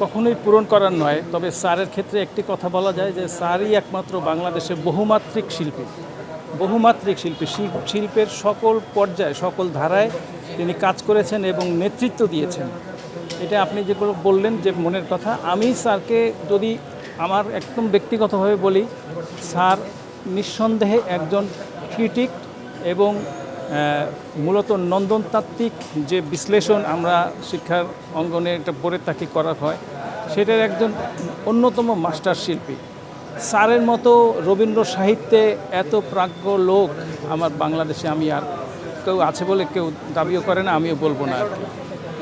কখনোই পূরণ করার নয়, তবে স্যারের ক্ষেত্রে একটি কথা বলা যায় যে স্যারই একমাত্র বাংলাদেশে বহুমাত্রিক শিল্পী। শিল্পের সকল পর্যায়ে, সকল ধারায় তিনি কাজ করেছেন এবং নেতৃত্ব দিয়েছেন। এটা আপনি যেগুলো বললেন যে মনের কথা, আমি স্যারকে যদি আমার একদম ব্যক্তিগতভাবে বলি, স্যার নিঃসন্দেহে একজন ক্রিটিক এবং মূলত নন্দনতাত্ত্বিক যে বিশ্লেষণ আমরা শিক্ষার অঙ্গনে একটা পড়ে তাকে করা হয়, সেটার একজন অন্যতম মাস্টার শিল্পী। স্যারের মতো রবীন্দ্র সাহিত্যে এত প্রাজ্ঞ লোক আমার বাংলাদেশে আমি আর কেউ আছে বলে কেউ দাবিও করে না, আমিও বলবো না আর কি।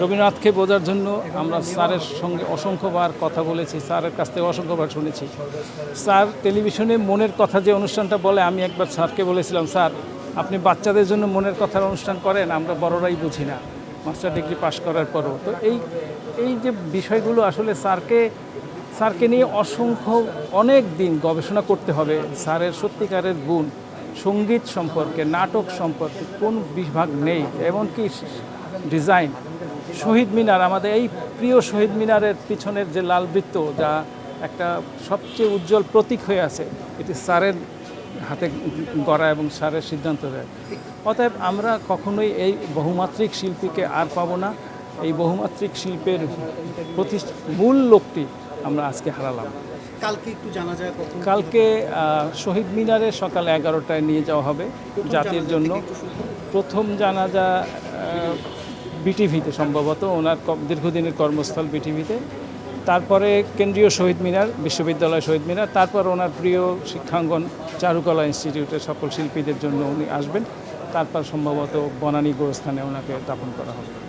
রবীন্দ্রনাথকে বোঝার জন্য আমরা স্যারের সঙ্গে অসংখ্যবার কথা বলেছি, স্যারের কাছ থেকে অসংখ্যবার শুনেছি। স্যার টেলিভিশনে মনের কথা যে অনুষ্ঠানটা বলে, আমি একবার স্যারকে বলেছিলাম, স্যার আপনি বাচ্চাদের জন্য মনের কথার অনুষ্ঠান করেন, আমরা বড়রাই বুঝি না মাস্টার ডিগ্রি পাশ করার পরও। তো এই যে বিষয়গুলো আসলে স্যারকে নিয়ে অনেক দিন গবেষণা করতে হবে। স্যারের সত্যিকারের গুণ সঙ্গীত সম্পর্কে, নাটক সম্পর্কে কোন বিভাগ নেই, এমনকি ডিজাইন। শহীদ মিনার, আমাদের এই প্রিয় শহীদ মিনারের পিছনের যে লাল বৃত্ত, যা একটা সবচেয়ে উজ্জ্বল প্রতীক হয়ে আছে, এটি স্যারের হাতে গড়া এবং স্যারের সিদ্ধান্ত দেয়। অতএব আমরা কখনোই এই বহুমাত্রিক শিল্পীকে আর পাবো না। এই বহুমাত্রিক শিল্পের মূল লোকটি আমরা আজকে হারালাম। কালকে একটু জানা যায় কখন? কালকে শহীদ মিনারে সকাল 11টায় নিয়ে যাওয়া হবে জাতির জন্য। প্রথম জানাজা বিটিভিতে, সম্ভবত ওনার দীর্ঘদিনের কর্মস্থল বিটিভিতে। তারপরে কেন্দ্রীয় শহীদ মিনার, বিশ্ববিদ্যালয় শহীদ মিনার, তারপর ওনার প্রিয় শিক্ষাঙ্গন চারুকলা ইনস্টিটিউটের সকল শিল্পীদের জন্য উনি আসবেন। তারপর সম্ভবত বনানী গোরস্থানে ওনাকে দাফন করা হবে।